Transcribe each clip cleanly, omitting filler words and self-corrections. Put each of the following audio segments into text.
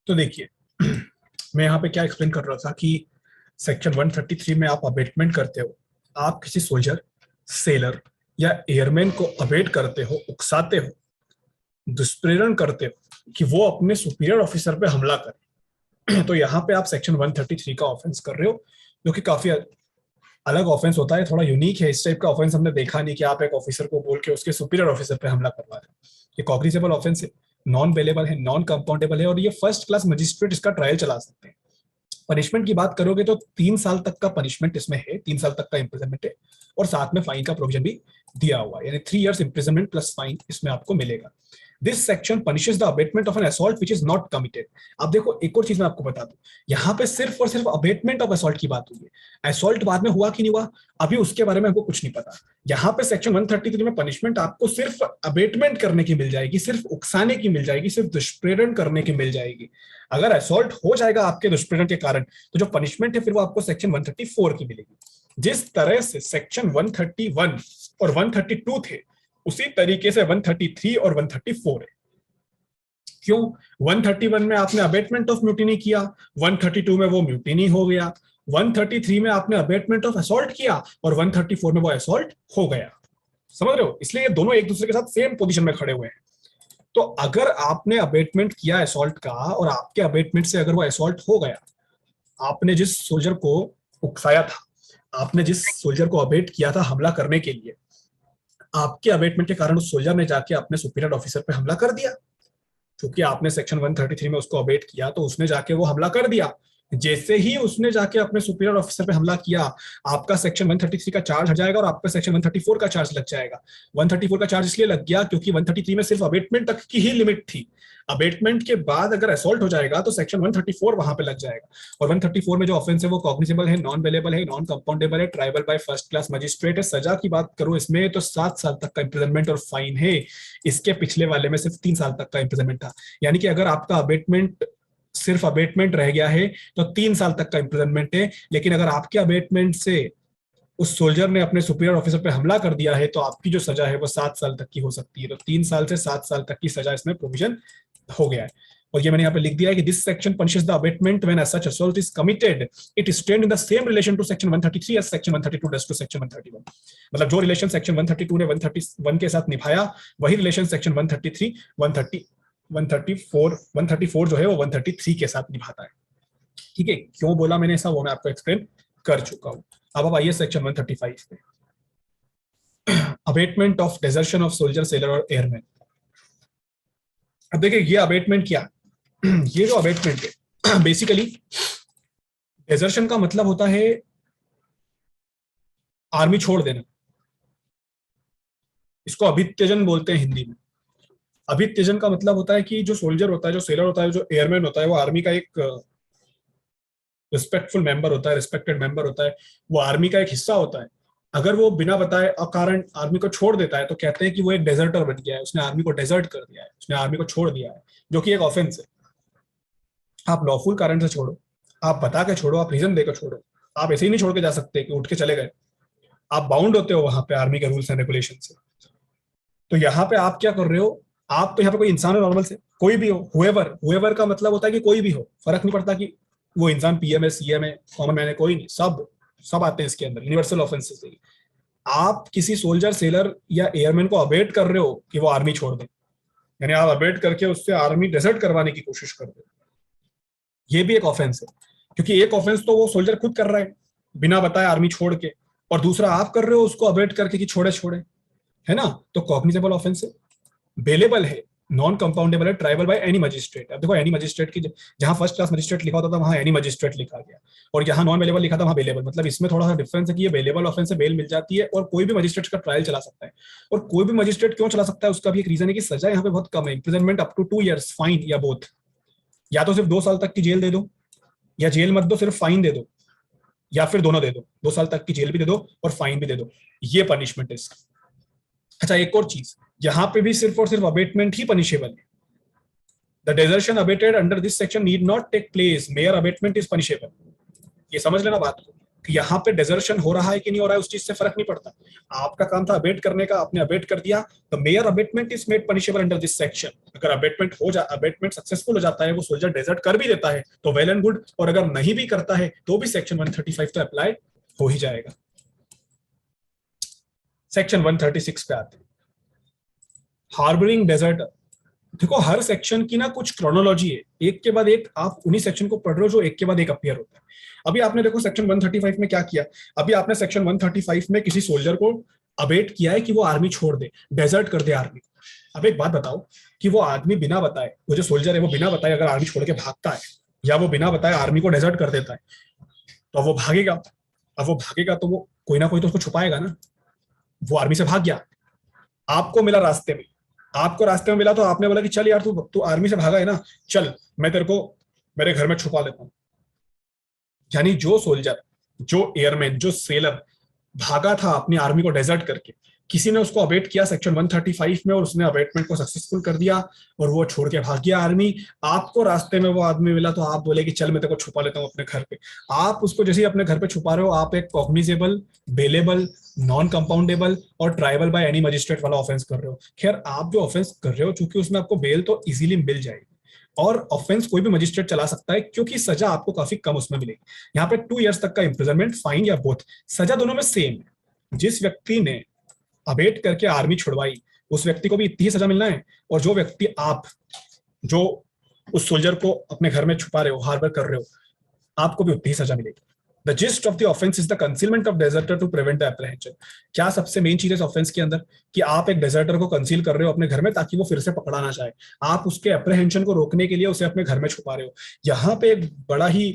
तो देखिए मैं यहाँ पे क्या एक्सप्लेन कर रहा था कि सेक्शन 133 में आप अबेटमेंट करते हो, आप किसी सोल्जर, सेलर या एयरमैन को अबेट करते हो, उकसाते हो, दुष्प्रेरण करते हो कि वो अपने सुपीरियर ऑफिसर पे हमला करे। तो यहाँ पे आप सेक्शन 133 का ऑफेंस कर रहे हो, जो कि काफी अलग ऑफेंस होता है, थोड़ा यूनिक है। इस टाइप का ऑफेंस हमने देखा नहीं कि आप एक ऑफिसर को बोल के उसके सुपीरियर ऑफिसर पे हमला करवा रहे हो। ये कॉग्निजेबल ऑफेंस है, नॉन बेलेबल है, नॉन कंपाउंडेबल है, और ये फर्स्ट क्लास मजिस्ट्रेट इसका ट्रायल चला सकते हैं। पनिशमेंट की बात करोगे तो 3 साल तक का पनिशमेंट इसमें है, 3 साल तक का इम्प्रिजनमेंट है, और साथ में फाइन का प्रोविजन भी दिया हुआ है, यानी 3 years इम्प्रिजनमेंट प्लस फाइन इसमें आपको मिलेगा। This section punishes the abetment of an assault which is not committed. अब देखो एक और चीज मैं आपको बता दूं, यहाँ पे सिर्फ और सिर्फ अबेटमेंट ऑफ असॉल्ट की बात हुई है। असॉल्ट बाद में हुआ कि नहीं हुआ, अभी उसके बारे में हमको कुछ नहीं पता। यहाँ पे सेक्शन 133 में पनिशमेंट आपको सिर्फ अबेटमेंट करने की मिल जाएगी, सिर्फ उकसाने की मिल जाएगी, सिर्फ दुष्प्रेरण करने की मिल जाएगी। अगर असॉल्ट हो जाएगा आपके दुष्प्रेरण के कारण, तो जो पनिशमेंट है फिर वो आपको सेक्शन 134 की मिलेगी। जिस तरह से सेक्शन 131 और 132 थे, उसी तरीके से 133 और 134 है। क्यों? 131 में आपने अबेटमेंट ऑफ म्यूटिनी किया, 132 में वो म्यूटिनी हो गया, 133 में आपने अबेटमेंट ऑफ असॉल्ट किया, और 134 में वो असॉल्ट हो गया। समझ रहे हो? इसलिए ये दोनों एक दूसरे के साथ सेम पोजीशन में खड़े हुए हैं। तो अगर आपने अबेटमेंट किया असॉल्ट का, और आपके अबेटमेंट से अगर वो असॉल्ट हो गया, आपने जिस सोल्जर को उकसाया था, आपने जिस सोल्जर को अबेट किया था हमला करने के लिए, आपके अबेटमेंट के कारण उस सोल्जर ने जाके अपने सुपीरियर ऑफिसर पे हमला कर दिया। क्योंकि आपने सेक्शन 133 में उसको अबेट किया, तो उसने जाके वो हमला कर दिया। जैसे ही उसने जाके अपने सुपीरियर ऑफिसर पे हमला किया, आपका सेक्शन 133 का चार्ज हट जाएगा और आपका सेक्शन 134 का चार्ज लग जाएगा। 134 का चार्ज इसलिए लग गया क्योंकि 133 में सिर्फ अबेटमेंट तक की ही लिमिट थी। अबेटमेंट के बाद अगर असॉल्ट हो जाएगा तो सेक्शन 134 वहां पे लग जाएगा। और 134 में जो ऑफेंस है वो कॉग्निजेबल है, नॉन बेलेबल है, नॉन कंपाउंडेबल है, tribal by first class magistrate है। सजा की बात करो इसमें तो 7 साल तक का इंप्रिजनमेंट और फाइन है। इसके पिछले वाले में सिर्फ 3 साल तक का इंप्रिजनमेंट था। यानी कि अगर आपका अबेटमेंट सिर्फ अबेटमेंट रह गया है तो 3 साल तक का इंप्रिजनमेंट है। लेकिन अगर आपके अबेटमेंट से उस सोल्जर ने अपने सुपीरियर ऑफिसर पे हमला कर दिया है, तो आपकी जो सजा है वो 7 साल तक की हो सकती है। तो 3 साल से 7 साल तक की सजा इसमें प्रोविजन हो गया है। और ये मैंने यहाँ पे लिख दिया है कि this section punishes the abetment when such assault is committed, it stand in the same relation to section 133 as section 132 does to section 131। मतलब जो रिलेशन सेक्शन 132 ने 131 के साथ निभाया, वही रिलेशन सेक्शन 133 134 जो है वो 133 के साथ निभाता है। ठीक है, क्यों बोला मैंने ऐसा वो मैं आपको एक्सप्लेन कर चुका हूं। अब आइए सेक्शन 135 पे, abetment of desertion of soldier, sailor और एयरमैन। अब देखिए ये अबेटमेंट क्या, ये जो अबेटमेंट है बेसिकली डेजर्शन का मतलब होता है आर्मी छोड़ देना। इसको अभित्यजन बोलते हैं हिंदी में। अभित्यजन का मतलब होता है कि जो सोल्जर होता है, जो सेलर होता है, जो एयरमैन होता है, वो आर्मी का एक रिस्पेक्टफुल मेंबर होता है, रिस्पेक्टेड मेंबर होता है, वो आर्मी का एक हिस्सा होता है। अगर वो बिना बताए अकारण आर्मी को छोड़ देता है तो कहते हैं कि वो एक डेजर्टर बन गया है, उसने आर्मी को डेजर्ट कर दिया है, उसने आर्मी को छोड़ दिया है, जो कि एक ऑफेंस है। आप लॉफुल कारण से छोड़ो, आप बता के छोड़ो, आप रीजन देकर छोड़ो, आप ऐसे ही नहीं छोड़ के जा सकते कि उठ के चले गए। आप बाउंड होते हो वहां पे आर्मी के रूल्स एंड रेगुलेशन से। तो यहाँ पे आप क्या कर रहे हो, आप तो यहाँ पे कोई इंसान हो, नॉर्मल से कोई भी हो, हुएवर, हुएवर का मतलब होता है कि कोई भी हो, फर्क नहीं पड़ता कि वो इंसान पीएम है, सीएम है, कॉमन मैन है, कोई नहीं, सब सब आते हैं इसके अंदर, यूनिवर्सल ऑफेंसेस है। आप किसी सोल्जर, सेलर या एयरमैन को अबेट कर रहे हो कि वो आर्मी छोड़ दे, यानी आप अबेट करके उससे आर्मी डेजर्ट करवाने की कोशिश कर रहे हो, ये भी एक ऑफेंस है। क्योंकि एक ऑफेंस तो वो सोल्जर खुद कर रहा है बिना बताए आर्मी छोड़ के, और दूसरा आप कर रहे हो उसको अबेट करके कि छोड़े छोड़े, है ना। तो कॉग्निजेबल ऑफेंस है, बेलेबल है, नॉन कंपाउंडेबल है, ट्राइबल बाय एनी मजिस्ट्रेट। अब देखो एनी मजिस्ट्रेट की जहां फर्स्ट क्लास मजिस्ट्रेट लिखा होता था वहां एनी मजिस्ट्रेट लिखा गया, और यहाँ नॉन बेलेबल लिखा था वहां बेलेबल। मतलब इसमें थोड़ा सा डिफरेंस है कि ये बेलेबल ऑफेंस से बेल मिल जाती है और कोई भी मजिस्ट्रेट का ट्रायल चला सकता है। और कोई भी मजिस्ट्रेट क्यों चला सकता है, उसका भी एक रीजन है कि सजा यहाँ पे बहुत कम है, imprisonment up to 2 years, fine या बोथ। या तो सिर्फ 2 साल तक की जेल दे दो, या जेल मत दो, सिर्फ फाइन दे दो, या फिर दोनों दे दो, 2 साल तक की जेल भी दे दो और फाइन भी दे दो, ये पनिशमेंट है इसकी। अच्छा एक और चीज, यहां पे भी सिर्फ और सिर्फ अबेटमेंट ही पनिशेबल है। The desertion abetted under this section need not take place, mere abetment is punishable. ये समझ लेना बात को। यहाँ पे डेजर्शन हो रहा है कि नहीं हो रहा है उस चीज से फर्क नहीं पड़ता। आपका काम था अबेट करने का, आपने अबेट कर दिया, the mere abetment is made punishable under this section. अगर अबेटमेंट सक्सेसफुल हो जाता है, वो सोल्जर डेजर्ट कर भी देता है तो वेल एंड गुड, और अगर नहीं भी करता है तो भी सेक्शन 135 तो अप्लाई हो ही जाएगा। सेक्शन 136 पे आते हैं, हार्बरिंग डेजर्टर। देखो हर सेक्शन की ना कुछ क्रोनोलॉजी है, एक के बाद एक आप उन्हीं सेक्शन को पढ़ रहे हो जो एक के बाद एक अपीयर होता है। अभी आपने देखो सेक्शन 135 में क्या किया, अभी आपने सेक्शन 135 में किसी सोल्जर को अबेट किया है कि वो आर्मी छोड़ दे, डेजर्ट कर दे आर्मी को। अब एक बात बताओ कि वो आदमी बिना बताए, वो जो सोल्जर है वो बिना बताए अगर आर्मी छोड़ के भागता है या वो बिना बताए आर्मी को डेजर्ट कर देता है तो वो भागेगा। अब वो भागेगा तो वो कोई ना कोई तो उसको छुपाएगा ना। वो आर्मी से भाग गया, आपको मिला रास्ते में, आपको रास्ते में मिला तो आपने बोला कि चल यार तू तू आर्मी से भागा है ना, चल मैं तेरे को मेरे घर में छुपा लेता हूं। यानी जो सोल्जर, जो एयरमैन, जो सेलर भागा था अपनी आर्मी को डेजर्ट करके, किसी ने उसको अबेट किया सेक्शन 135 में और उसने अबेटमेंट को सक्सेसफुल कर दिया और वो छोड़ के भाग गया आर्मी। आपको रास्ते में वो आदमी मिला तो आप बोले कि चल मैं तेरे को छुपा लेता हूँ अपने घर पे। आप उसको जैसे ही अपने घर पे छुपा रहे हो, आप एक कॉग्निजेबल, बेलेबल, नॉन कंपाउंडेबल और ट्राइबल बाय एनी मजिस्ट्रेट वाला ऑफेंस कर रहे हो। खैर आप जो ऑफेंस कर रहे हो, चूंकि उसमें आपको बेल तो इजीली मिल जाएगी और ऑफेंस कोई भी मजिस्ट्रेट चला सकता है क्योंकि सजा आपको काफी कम उसमें मिलेगी। यहाँ पे 2 इयर्स तक का इंप्रिजनमेंट, फाइन या बोथ, सजा दोनों में सेम है। जिस व्यक्ति ने अबेट करके आर्मी छुड़वाई उस व्यक्ति को भी इतनी ही सजा मिलना है, और जो व्यक्ति आप जो उस सोल्जर को अपने घर में छुपा रहे हो, हार्बर कर रहे हो, आपको भी उतनी ही सजा मिलेगी। The gist of the offence is the concealment of deserter to prevent the apprehension. क्या सबसे मेन चीज है ऑफेंस के अंदर कि आप एक डेजर्टर को कंसील कर रहे हो अपने घर में ताकि वो फिर से पकड़ा ना जाए। आप उसके एप्रहेंशन को रोकने के लिए उसे अपने घर में छुपा रहे हो। यहाँ पे एक बड़ा ही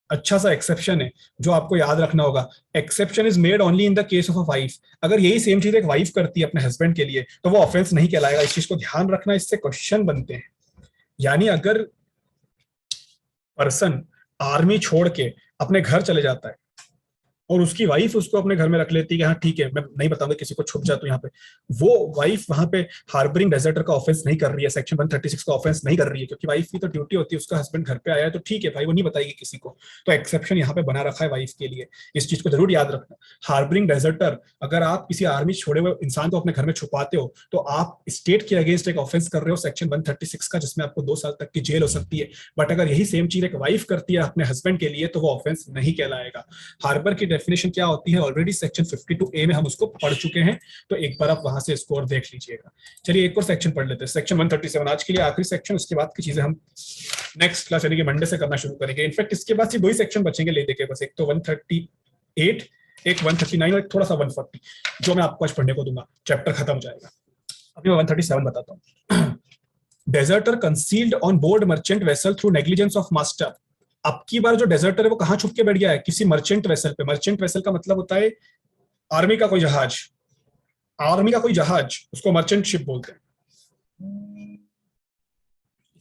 अच्छा सा एक्सेप्शन है जो आपको याद रखना होगा। Exception is made only in the case of a wife. अगर यही सेम चीज एक वाइफ करती है अपने हस्बैंड के लिए तो वो ऑफेंस नहीं कहलाएगा। इस चीज को ध्यान रखना, इससे क्वेश्चन बनते हैं। यानी अगर पर्सन आर्मी छोड़ के अपने घर चले जाता है और उसकी वाइफ उसको अपने घर में रख लेती है कि हाँ ठीक है मैं नहीं बताऊंगा किसी को, छुप जा तो यहाँ पे, वो वाइफ वहां पे हार्बरिंग डेजर्टर का ऑफेंस नहीं कर रही है, सेक्शन 136 का ऑफेंस नहीं कर रही है, क्योंकि वाइफ की तो ड्यूटी होती है, उसका हस्बैंड घर पे आया है तो ठीक है भाई वो नहीं बताएगी किसी को। तो एक्सेप्शन यहाँ पे बना रखा है वाइफ के लिए, इस चीज को जरूर याद रखना। हार्बरिंग डेजर्टर, अगर आप किसी आर्मी छोड़े हुए इंसान को अपने घर में छुपाते हो तो आप स्टेट के अगेंस्ट एक ऑफेंस कर रहे हो सेक्शन 136 का, जिसमें आपको 2 साल तक की जेल हो सकती है। बट अगर यही सेम चीज एक वाइफ करती है अपने हस्बैंड के लिए तो वो ऑफेंस नहीं कहलाएगा। हार्बर की डेफिनेशन क्या होती है ऑलरेडी सेक्शन 52A में हम उसको पढ़ चुके हैं, तो एक बार आप वहां से स्कोर देख लीजिएगा। चलिए एक और सेक्शन पढ़ लेते हैं, सेक्शन 137, आज के लिए आखिरी सेक्शन। उसके बाद की चीजें हम नेक्स्ट क्लास यानी कि मंडे से करना शुरू करेंगे। इनफैक्ट इसके बाद से 2 ही सेक्शन बचेंगे ले देके बस, एक तो 138, एक 139 और एक थोड़ा सा 140 जो मैं आपको आज पढ़ने को दूंगा, चैप्टर खत्म हो जाएगा। अभी मैं 137 बताता हूँ। Deserter concealed on board merchant vessel through negligence of master. अब की बार जो डेजर्टर है वो कहां छुप के बैठ गया है, किसी मर्चेंट वेसल पे। मर्चेंट वेसल का मतलब होता है आर्मी का कोई जहाज, आर्मी का कोई जहाज, उसको मर्चेंट शिप बोलते हैं।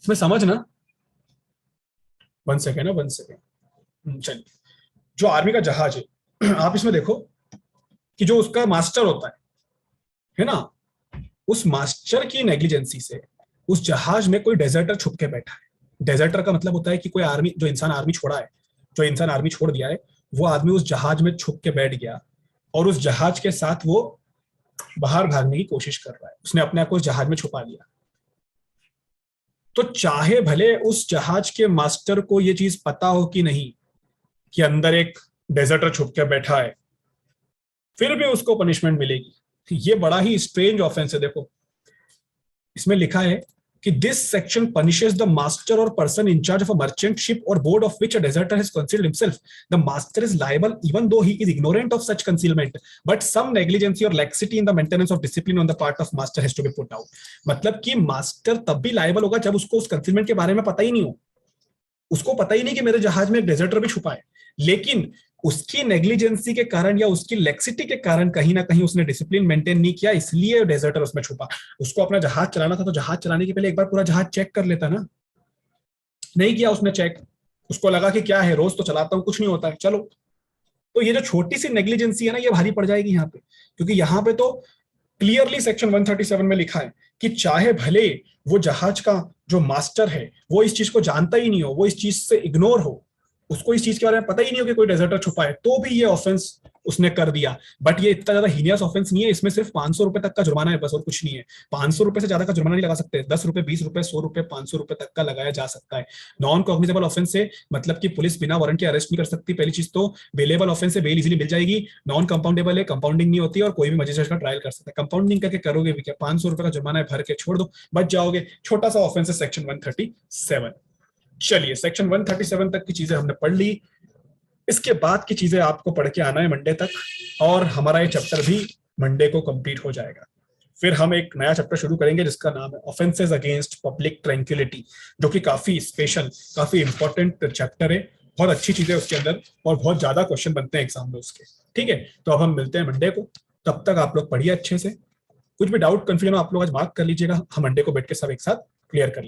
इसमें समझना, 1 सेकेंड है, 1 सेकेंड। चलिए, जो आर्मी का जहाज है आप इसमें देखो कि जो उसका मास्टर होता है ना, उस मास्टर की नेग्लिजेंसी से उस जहाज में कोई डेजर्टर छुप के बैठा है। डेजर्टर का मतलब होता है कि कोई आर्मी, जो इंसान आर्मी छोड़ा है, जो इंसान आर्मी छोड़ दिया है, वो आदमी उस जहाज में छुप के बैठ गया और उस जहाज के साथ वो बाहर भागने की कोशिश कर रहा है, उसने अपने आप को उस जहाज में छुपा लिया। तो चाहे भले उस जहाज के मास्टर को ये चीज पता हो कि नहीं कि अंदर एक डेजर्टर छुप के बैठा है, फिर भी उसको पनिशमेंट मिलेगी। ये बड़ा ही स्ट्रेंज ऑफेंस है। देखो इसमें लिखा है कि this section punishes the master or person in charge of a merchant ship or board of which a deserter has concealed himself. The master is liable even though he is ignorant of such concealment, but some negligence or laxity in the maintenance of discipline on the part of master has to be put out. मतलब कि master तब भी liable होगा जब उसको उस concealment के बारे में पता ही नहीं हो, उसको पता ही नहीं कि मेरे जहाज में एक डेजर्टर भी छुपा है, लेकिन उसकी नेग्लिजेंसी के कारण या उसकी लेक्सिटी के कारण कहीं ना कहीं उसने डिसिप्लिन मेंटेन नहीं किया, इसलिए डेजर्टर उसमें छुपा। उसको अपना जहाज चलाना था तो जहाज चलाने के पहले एक बार पूरा जहाज चेक कर लेता ना, नहीं किया उसने चेक, उसको लगा कि क्या है रोज तो चलाता हूं कुछ नहीं होता है चलो। तो ये जो छोटी सी नेग्लिजेंसी है ना, ये भारी पड़ जाएगी यहाँ पे, क्योंकि यहाँ पे तो क्लियरली सेक्शन 137 में लिखा है कि चाहे भले वो जहाज का जो मास्टर है वो इस चीज को जानता ही नहीं हो, वो इस चीज से इग्नोर हो, उसको इस चीज के बारे में पता ही नहीं हो कि कोई डेजर्टर छुपा है, तो भी ये ऑफेंस उसने कर दिया। बट ये इतना ज्यादा हीनियस ऑफेंस नहीं है, इसमें सिर्फ 500 रुपए तक का जुर्माना है बस, और कुछ नहीं है। 500 रुपए से ज्यादा का जुर्माना नहीं लगा सकते, 10 रुपए, 20 रुपए, 100 रुपए, 500 रुपए तक का लगाया जा सकता है। नॉन कॉग्निजेबल ऑफेंस से मतलब कि पुलिस बिना वारंट के अरेस्ट नहीं कर सकती, पहली चीज तो। बेलेबल ऑफेंस से बेल इजीली मिल जाएगी। नॉन कंपाउंडेबल है, कंपाउंडिंग नहीं होती, और कोई भी मजिस्ट्रेट का ट्रायल कर सकता है। कंपाउंडिंग करके करोगे भी क्या, 500 रुपए का जुर्माना है, भर के छोड़ दो, बच जाओगे। छोटा सा ऑफेंस है सेक्शन 137। चलिए, सेक्शन 137 तक की चीजें हमने पढ़ ली। इसके बाद की चीजें आपको पढ़ के आना है मंडे तक, और हमारा ये चैप्टर भी मंडे को कंप्लीट हो जाएगा। फिर हम एक नया चैप्टर शुरू करेंगे जिसका नाम है ऑफेंसेस अगेंस्ट पब्लिक ट्रैंक्विलिटी, जो कि काफी स्पेशल, काफी इंपॉर्टेंट चैप्टर है। बहुत अच्छी चीजें उसके अंदर, और बहुत ज्यादा क्वेश्चन बनते हैं एग्जाम में उसके। ठीक है, तो अब हम मिलते हैं मंडे को। तब तक आप लोग पढ़िए अच्छे से। कुछ भी डाउट कंफ्यूजन आप लोग आज मार्क कर लीजिएगा, हम मंडे को बैठ के सब एक साथ क्लियर कर लेंगे।